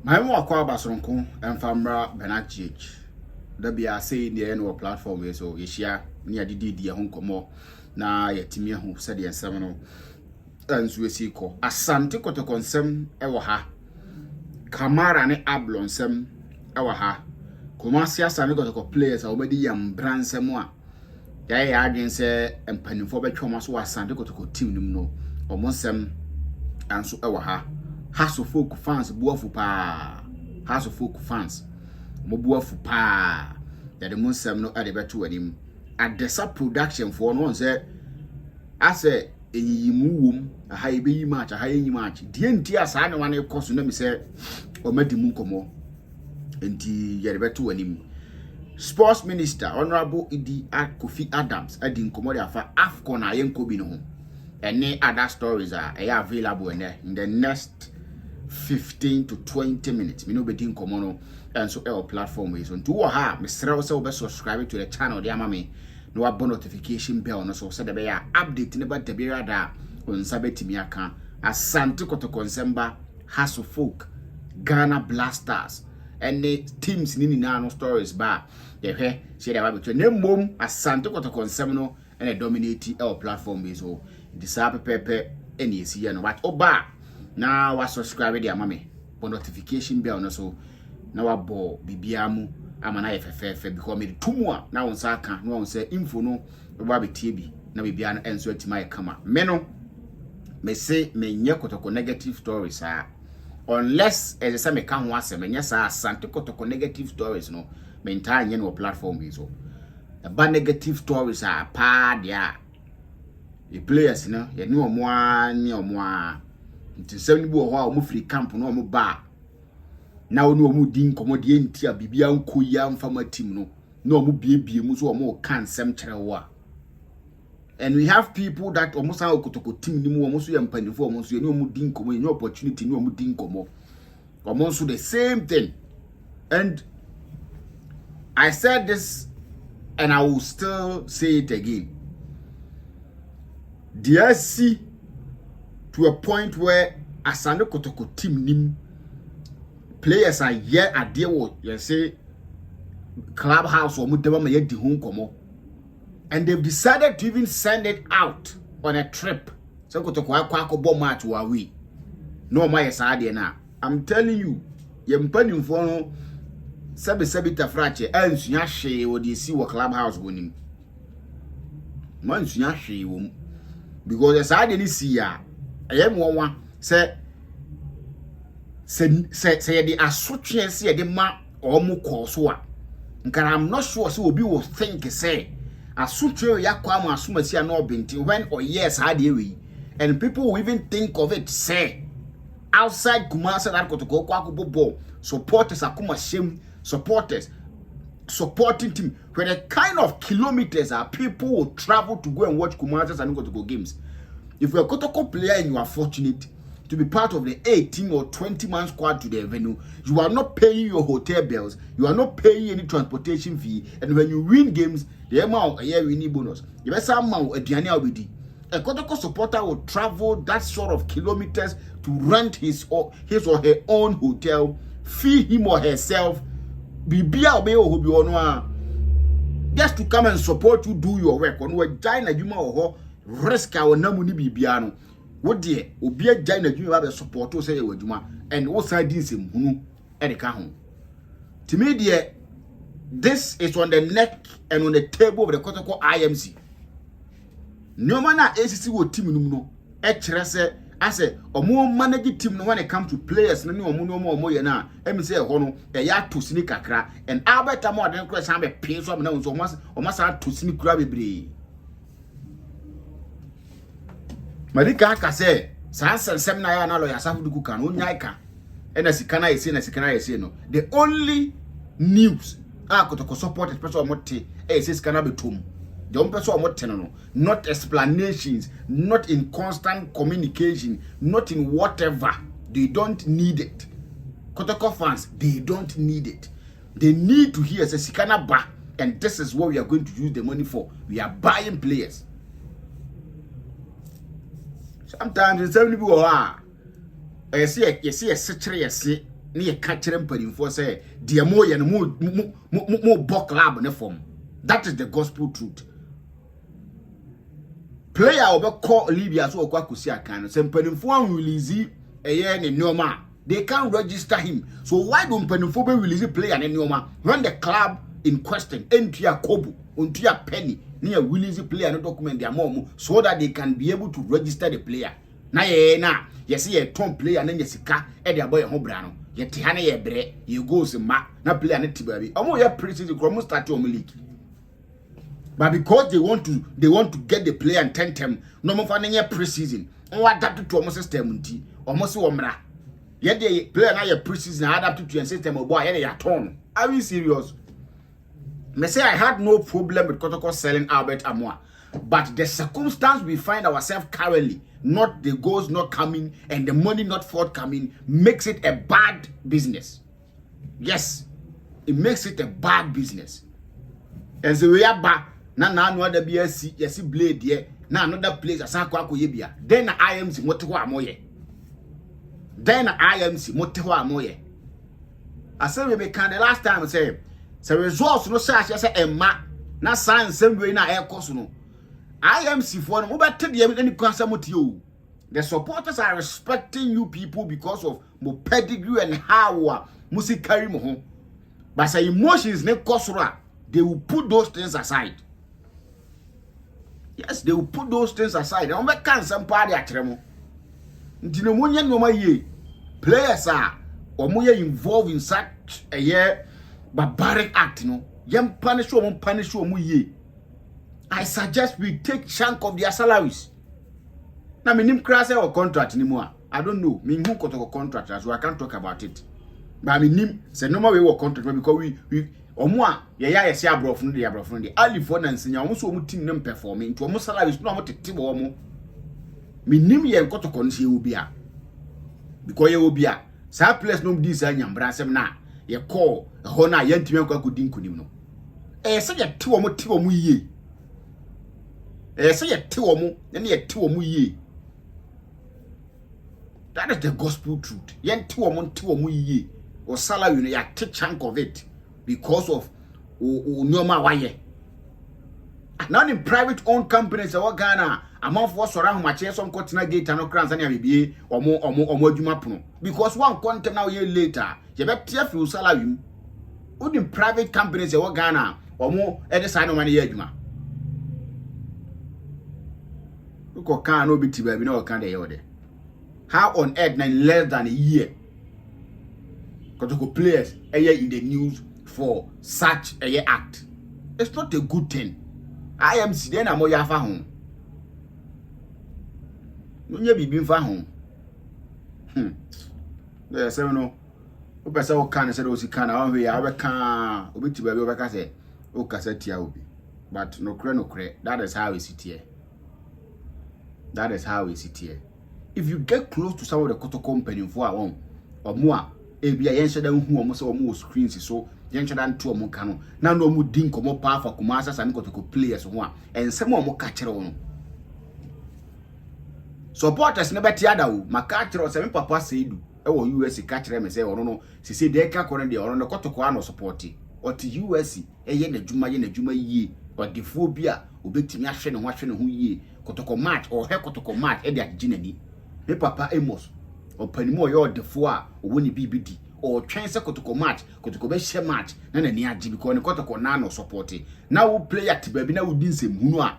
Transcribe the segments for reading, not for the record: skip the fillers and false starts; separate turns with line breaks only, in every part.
My mo akwa basonko emfamra benachich da bia say the no platform we so yehia ne adidi ho nkomo na yetimi ho se de ensem no ansu esiko asante Kotoko nsem ewo ha Kamara ne Ablon nsem ewo ha Kumasi asante Kotoko players a obedi yam bransem a ya adwen se empanimfo betwom so asante Kotoko team nim no omonsem anso ewo ha House of Folk fans buafu pa House of Folk fans mo buafu pa that the monsem no ade beto anim adesa production for no say ase eyiyimu wom aha ebeyi match aha enyi match die nti asa ne wane koso na mi say o madimu nkomo enti yere beto anim Sports Minister Honorable Idi Kofi Adams adi nkomo de afa Afcon ayenko bi no ho any other stories are available in the next 15 to 20 minutes. Me no be din komono and so our platform is on to ha me sere so be subscribe to the channel dey amame no wa notification bell no so say dey be update ne ba dey be rada on sabetimi aka Asante Kotoko Nsemba House of Folk Ghana Blasters and the teams ni no stories ba dey hwe say dey ba between na mom Asante Kotoko Nsem no and a dominate our platform is so disape pepe eni esi ya no but oba na wa subscribe dey amame for notification bell no so na wa bo bibia mu ama na yefefefe because me tumu a na won sa aka na won say info no ba betie bi na bibia no enso atima kama me no me say me nye Kotoko negative stories unless as say me ka ho ase me nye sa Asante Kotoko negative stories no me ntaa nye no platform bi so ba negative stories pa dia the players no ye ni omo a nti sem ni bi wo ho a omo free camp no omo ba na onu omo din komodie nti a bibia nkoya mfama team no na omo biebie mu so omo kan sem kire wo a and we have people that omo san Kotoko team ni mu omo so ye mpanifo omo so ye ni omo din komo ye opportunity ni omo din komo omo so the same thing. And I said this and I will still say it again. DSC to a point where Asante Kotoko team nim players are here at there what you say clubhouse or mudema me di home komo, and they've decided to even send it out on a trip. So Kotoko akwa bo match wa we no my side na I'm telling you ye mpanimfo no sebi tafrache ansua hwe wo de si wo clubhouse wonim man ansua hwe wo because the side any see ya ayem wonwa say the asotwe say the ma omo koso a nkara I'm not sure say obi will think say asotwe yakwa am asomasi na obintin when or yes had we, and people will even think of it say outside Kumasi that Kotoko kwakubo ball supporters akuma shame supporters supporting team where the kind of kilometers are people will travel to go and watch Kumasi and Kotoko games. If you're a Kotoko player and you are fortunate to be part of the 18 or 20 man squad to the venue, you are not paying your hotel bills, you are not paying any transportation fee, and when you win games, the amount a year winning bonus. You better amount a Diana already. A Kotoko supporter will travel that sort of kilometers to rent his or her own hotel, feed him or herself, just to come and support you do your work. On what China you or risk our namuni bibiano. What dear, Obia China you have a support to say and what side is him who home. To me, dear, this is on the neck and on the table of the Kotoko IMC. No man at ACC will team no. I say, more manage team when it comes to players, no more na. Let me say, hono, a ya to sneak a crack, and Albert more than Chris have a piece of nose or must have to sneak crabby. Marika say, Sans and Semina no lawyers have to cook and Unyaka, and as can I say, no. The only news I could support a special motti is cannot be tomb. Don't person what tenor, not explanations, not in constant communication, not in whatever. They don't need it. Kotoko fans, they don't need it. They need to hear say Sikana ba, and this is what we are going to use the money for. We are buying players. Sometimes in some people you see a secretary na ye ka kire mpanimfo say de mo ye no mo bo club ne form. That is the gospel truth. Player obe call Libya so okwa kusi akan no. Se mpanimfo an release eye ne normal. They can't register him. So why don't mpanimfo be release player ne normal when the club in question entia kobo ontia penny near release player no document their mom so that they can be able to register the player. Na ye na ye see a tom player na yesika e de aboy ho bra no ye te ha na ye bre ye goals ma na player na tibabi omo ye preseason kro mo start o league. But because they want to get the player in 10 term no mo fa na ye preseason on adapt to omo system nti omo se wo mra ye de player na ye preseason adapt to your system obo ye ya turn. Are we serious? Me say I had no problem with Kotoko selling Albert Amoa, but the circumstance we find ourselves currently, not the goals not coming and the money not forthcoming, makes it a bad business. Yes, it makes it a bad business. And so we are back. Na no other BSC, yes, blade here. Na another place as Sanko Yebia. Then I am Motewa Moye. Then I am Motewa Moye. I said we can the last time I say. So results no such as a ma na science same way na air course no. IMC for no better the any consummate you. The supporters are respecting you people because of mo pedigree and how music carry mo home. But say emotions ne kosura, they will put those things aside. Yes, they will put those things aside. And we can some party atremo. Ntino mo nya no ma ye. Players are or mo involved in such a year barbaric act, no. Yem punish you ye. I suggest we take chunk of their salaries. Now, me nim crass or contract anymore. I don't know. Me who got a contract, so I can't talk about it. But me nim say no more we work contract because we or more ya see a bro from the Ali for and senior almost so team them performing to almost salaries no more to more. Me nim ye got to consider will be a because you will be a sa place no design yam brasem na. Ye call a hona yentime kwa kudin kunim no say ye te omo ye say ye te omo na ye te omo ye. That is the gospel truth. Yen te omo ye or salary no ya take chunk of it because of nyoma waye. Now in private owned companies e Ghana amount for so ran mache some continent gate no crans na bibie omo adwuma pono because one content now year later you bet tear fuel salary in private companies e Ghana omo e dey sign no money adwuma ko kan no biti ba bi na o kan dey yode. How on earth in less than a year Kotoko players in the news for such a act? It's not a good thing. I am sitting a moya fa home. No ye be fa home. There say no. O pese o kan say o si kan na we ya we kan obiti ba bi o beka say o kasa tia obi. But no kre that is how we sit here. That is how we sit here. If you get close to some of the Kotoko company for one or more, ebia yen sheda hu omo say omo screens so yen sheda nto omo kanu na no omo din komo pa fa kuma asa san Kotoko players ho a ensem omo ka kire wo. Supporters ne beti ada wo maka kire o se me papa seidu e wo US ka kire me say oro no se de ka kore de oro no Kotoko ano support o ti US ye na dwuma yie o defo bi a obetimi ahwe ne ho yie Kotoko match or he Kotoko match e de aginani me papa Amos o panimo yo defo a woni BBD or twen se Kotoko match Kotoko be share match na na ni agi because ne Kotoko na no support na wo player ti ba bi na wo din sem hunu a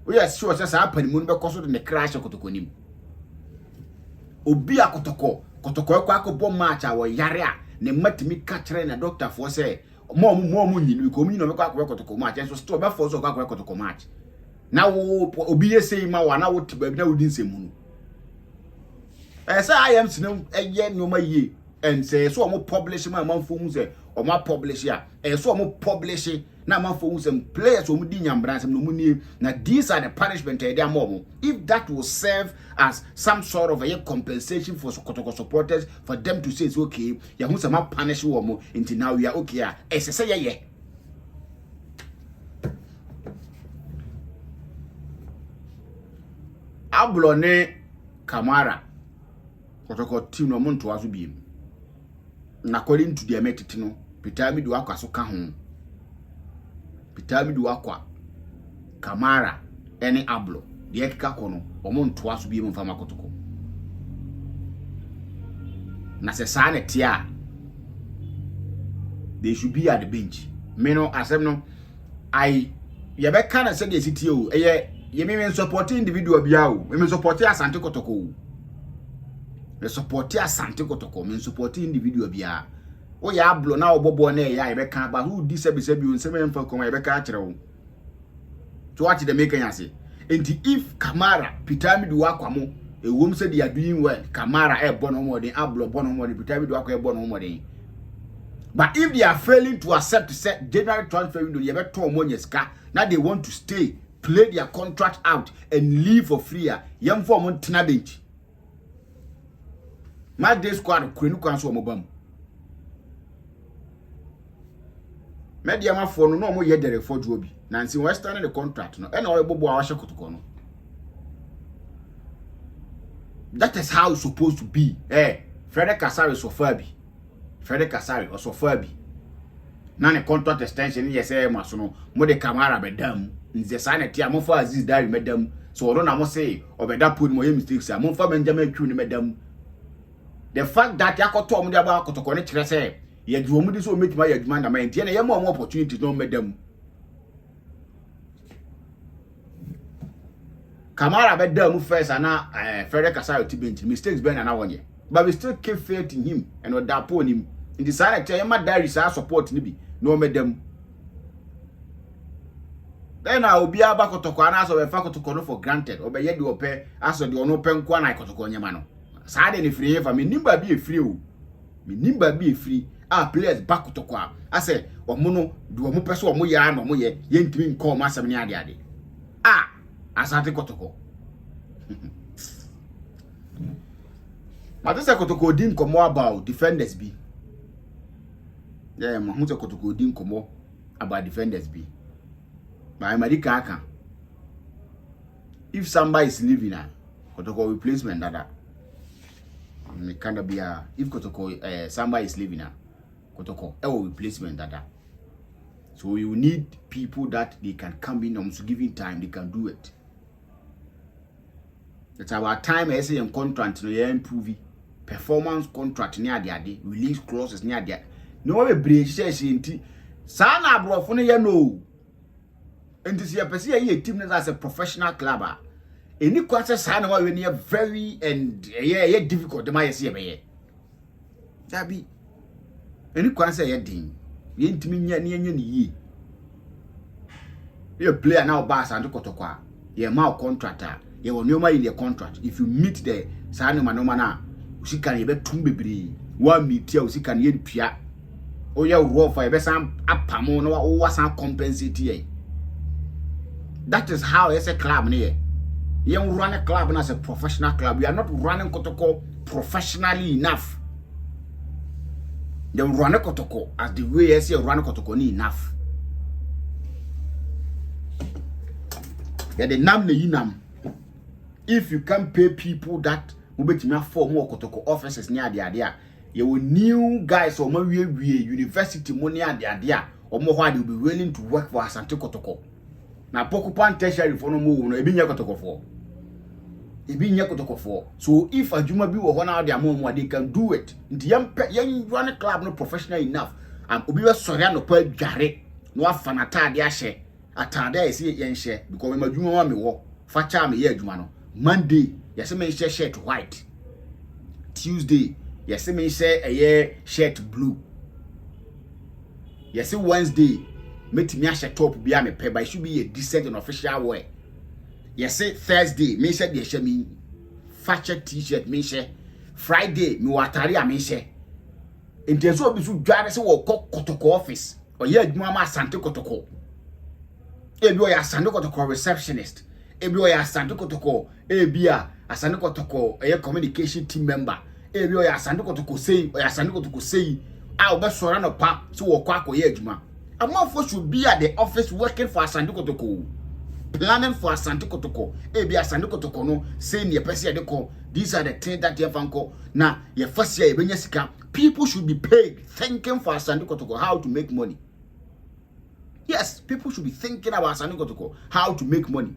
we are sure say sa panimo no be koso de ne crash Kotoko nim obi a Kotoko ekwa akobọ match a wo yare a ne matimi ka kire na doctor for say mo nyini ko mi no me kwa Kotoko match so still be for so kwa Kotoko match na wo obi ye say ma wa na wo ti ba bi na wo din sem hunu. Say I am sino no ma ye and say so mo publish my man for say o ma publish ya so mo publish na man for some players o mu di nyambran no mu ni na these are the punishment they are more. If that will serve as some sort of a compensation for Kotoko supporters for them to say it's okay ya hu some punish wo mo until now we are okay say yeah Ablone Kamara Kotoko team no monto aso biem na according to the metiti no pitami do akwa so ka ho pitami do akwa Kamara any ablo de ekika kono omo ntoa so bi mu fama Kotoko na se sa na tia they should be at the bench me no asem no I ye be kana se de sitie o ye me support individual bia o me support Asante Kotoko me support Asante Kotoko me support individual bia o ya ablo na obobo na ye be kan ba who di se be o se me mfa koma ye be ka kire o to what the make say and if Kamara pitami do akwamo e wom say they are doing well Kamara e bono mo den ablo bono mo den pitami do akwa e bono mo den but if they are failing to accept set general transfer window you better mo nyeska now they want to stay play their contract out and leave for free yam for mo tina bench my day squad kwenu kwan so mo bam media ma for no mo ye dere for duobi Nancy Western the contract no and all bobo awashe Kotoko no. That is how it's supposed to be. Frederick Kasari so fabi. Frederick Kasari or so fabi. Na the contract extension yes maso no mo de Kamara bedam. Nze sana tia mo fa Aziz Dari medam. So no na mo say obeda put mo mistakes mo fa Benjamin Twu ni medam. The fact that yakoto mo de aba Kotoko ne kire say ye dwo mo di so metima ye adwuma na man tie na ye mo opportunity no medam. Kamara bedam first and Frederick Kasari to bench mistakes ben and one year. But we still keep faith in him and what that upon him. In the side tell my diary support nibi no medam. Then I will be able Kotoko and also a Kotoko no for granted or by yet do pay as the open kwana Kotoko nyamano. Sade ni free for me nimba be free. Me nimba be free. Players back Kotoko. I say omono do mo peso omo ya no mo ye yentimi nko ma asem ni ade. Asante Kotoko. But this Kotoko didn't come about defenders be. Yeah, Mahuta Kotoko didn't come about defenders be. But America, if somebody is leaving, Kotoko replacement that. It can't be if Kotoko somebody is leaving, Kotoko replacement that. So you need people that they can come in to giving time, they can do it. It's our time I say contract no you improve performance contract near the release clauses near the no we breach says inti sana brofo no you know and this year person here team as a professional club any quarter sana we near very and yeah difficult the my say be that be any quarter say din we intimi nya ni yi you player now bass and Kotoko ye ma contractor you will know in the contract. If you meet the Sanoma Nomana, she can be bebre. One meet here, she can yen pia. Oh, yeah, raw for a besam up Pamona or was some compensate. That is how it's a club near. You run a club as a professional club. We are not running Kotoko professionally enough. They run a Kotoko as the way I say run a Kotoko enough. Yeah, the nam the inam. If you can pay people that will be to for more Kotoko offices near the idea, you will new guys or more university money at the idea or more why they'll be willing to work for Asante Kotoko. Now, Pokupan tertiary for no more, no, Ibinya Kotoko for. Ibinya Kotoko for. So, if a Juma be one out their mom, they can do it. The young run a club not professional enough. And Ubiwa Soriano per Gare, no fanata dia share. Atade is here share because when my Juma me walk, Facha me here Jumano. Monday, yes, I may share shirt white. Tuesday, yes, I may share a year shirt blue. Yes, Wednesday, make me a shirt top be a pay, but it should be a decent and official way. Yes, Thursday, me share the me fashion t-shirt, me share. Friday, me watari a me share. In terms of this, drive us or Kotoko office or yeah, Mama Asante Kotoko. If you are Asante Kotoko receptionist. Ebi oya Asante Kotoko ebia Asante Kotoko communication team member ebi oya Asante Kotoko say oya Asante Kotoko say obe sora no pa so wo kwa akoye adwuma amafo should be at the office working for Asante Kotoko planning for Asante Kotoko ebi Asante Kotoko no say ne pese ye de ko these are the things that you fanko na ye first year ebenya sika People should be paid thinking for Asante Kotoko how to make money. Yes, people should be thinking about Asante Kotoko how to make money.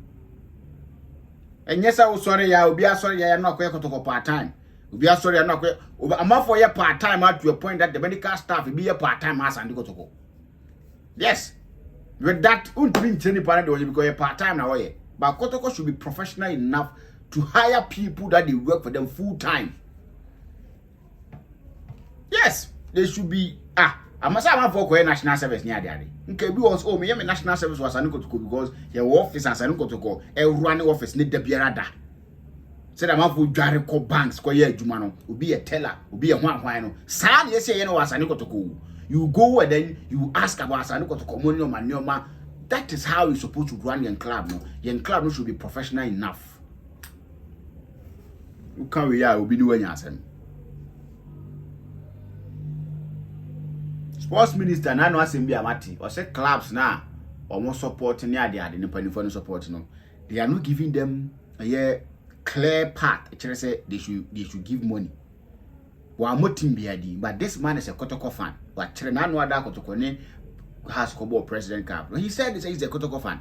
And yes, I was sorry, I will be sorry, I am not going to part time. Will be sorry, I'm not going. I'm not for your part time out to a point that the medical staff will be a part time as Asante Kotoko. Yes, with that, until training partner because a part time now. But Kotoko should be professional enough to hire people that they work for them full time. Yes, they should be. I must have for national service near there. Okay, we also me national service was Asante Kotoko because your office as Asante Kotoko, a running office need the Bierada. Said I'm for Jarico banks, Koya Jumano, will be a teller, will be a one. Sam, yes, you know, Asante Kotoko. You go and then you ask about Asante Kotoko, Manoma. That is how you're supposed to run your club. No, your club should be professional enough. You can't will be doing anything. Sports minister na no asem bia mate or say clubs na almost supporting near the independent support no, they are not giving them a clear path. Say they should give money. Wa motim biadi, but this man is a Kotoko fan. But na no other Kotoko ne has Kobo president cap. He said he's a Kotoko fan.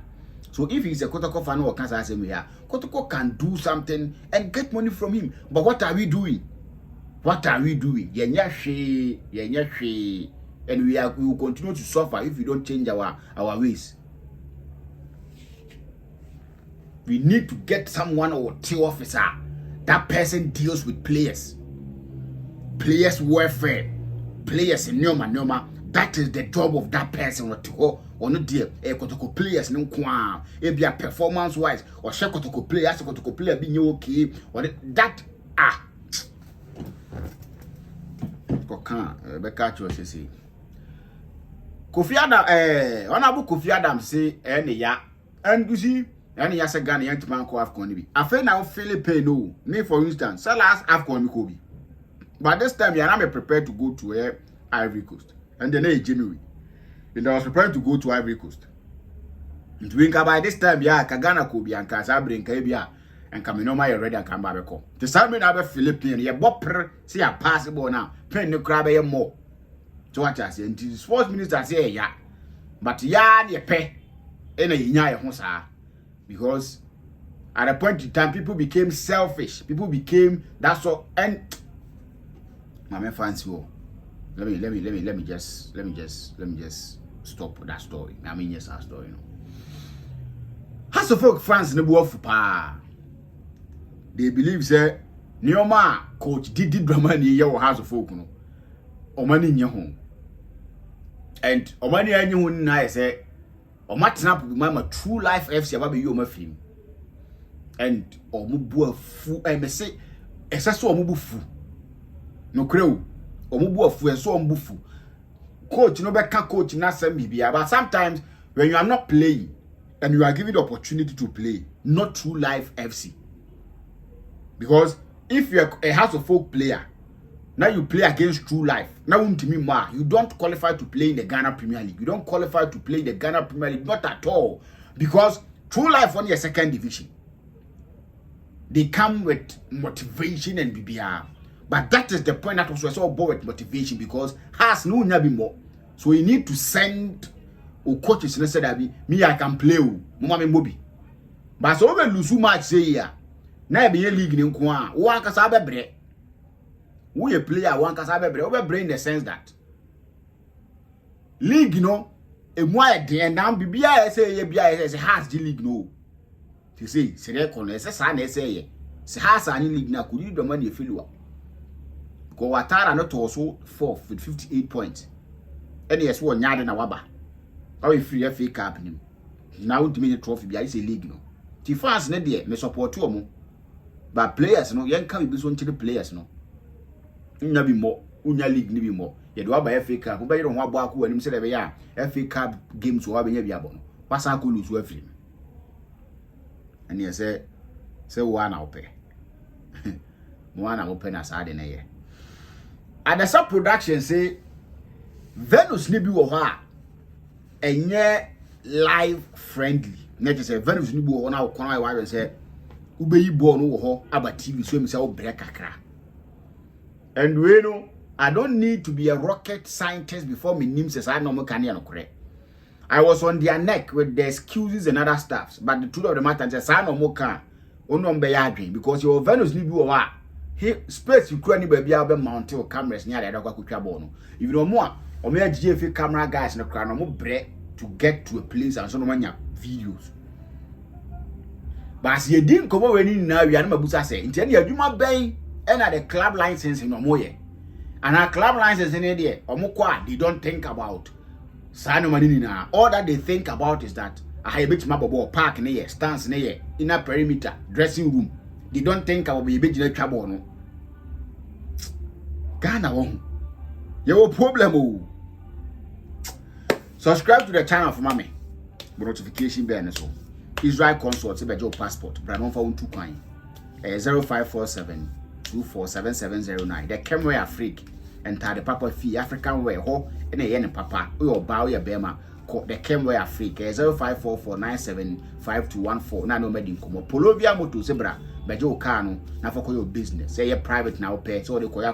So if he's a Kotoko fan or cancer asem here, Kotoko can do something and get money from him. But what are we doing? What are we doing? Yenyashi. And we will continue to suffer if we don't change our ways. We need to get someone or two officer. That person deals with players. Players welfare. Players in Noma. That is the job of that person or not dear. Kotoko players no kwa. It be a performance wise or share Kotoko players, Kotoko player being okay. Or that Becca say. Kofi Adam, honorable Kofi Adam say, ya, and you see, any as a Ghanaian man called Afcon. I feel now Philippine no. Me for instance, so last Afcon Kobe. But this time, I'm prepared to go to Ivory Coast. And then in January. And I was prepared to go to Ivory Coast. And by this time, Kagana Kobe and Casabrin Kabia and Kaminoma ready and come back. The Simon Abbey Philippine, ya bopper, see a passable now, pen no crab more. So what I say, and the sports minister say, yeah, but ye pay any hosa because at a point in time, people became selfish. People became that's so and my fancy. Let me just stop that story. I mean, yes, our story. Has of folk fans in the world for pa. They believe say Neoma coach did drama near your house of folk no. Or money in your home. And Omani anyone na say Omatna mama true life FC about you my film. And omubu fu me say esaso omubu fu. No creo omubu fu eso omubu fu. Coach no be can coach na sem bibia, but sometimes when you are not playing and you are given the opportunity to play, not true life FC. Because if you are a house of folk player, now you play against true life. Now you don't qualify to play in the Ghana Premier League. You don't qualify to play in the Ghana Premier League, not at all. Because true life only a second division. They come with motivation and BBR. But that is the point that was so bored with motivation because has no nabi more. So you need to send coaches and say that me I can play mama mobi. But so when lose match say ya. Na be league ni nko a wo akasa bebre. We a player one kasa bebre in the sense that league no e mo ade and now bibia say ye bia say has the league no. You see, say say sa na say ye. Say has any league na could you do money failure. Go Watara not also 4th with 58 points. And yes, one yard na waba. How if free FA Cup him. Now to me the trophy be is a league no. The fans na there me support you mo. But players no, yen can be so the players no. Unya be more, unya league ni be more. Ye do aba FA Cup, wo be ho abo akọ anim se de be ya. FA Cup games wo abenya bia bo no. Pasa ko lose afiri. And ye say one na ope. One na ope na sa de na ye. And the sub production say Venus ni bi wo ha enye live friendly. Na je say Venus ni bi wo na wo kon wa say ubeyi ball no wo ho aba TV so mi say wo break kakra. And we know I don't need to be a rocket scientist before me name says I know me can correct. I was on their neck with the excuses and other stuffs, but the truth of the matter is I no more can. Onom be yadwin because your Venus ni bi wa. He space you kura ni baby be mount your cameras near the other kwakwa no. If you know more, o me GF camera guys no kra no mo bre to get to a place and so no manya videos. But as you didn't come over any now, you are not mabusa say. Intend you adwuma ben and at the club license in Omoye. And our club license in there, Omokwa, they don't think about Sano Manina. All that they think about is that I bet my babo park near, stands near, in a perimeter, dressing room. They don't think about a bit of trouble. No. Ghana won't. Your problem. Subscribe to the channel for mommy. Notification bell so. Israel Consult, say your passport. Brandon for 2 coin. 0547 247709. The camera freak. Enter the papa fee African way ho and a yen papa or bow your bema called the camera freak 0544975214 na no medin komo polovia moto zebra bejo kanu na for your business say your private now pay so the koya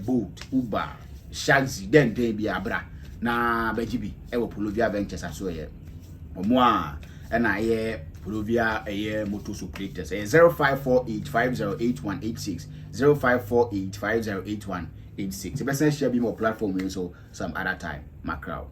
boat uber shaxi den be abra na bejibi e wo polovia ventures aso ye omo a na ye Polovia motor operators 0548508186 0548508186. The best share be more platform so some other time. Macro.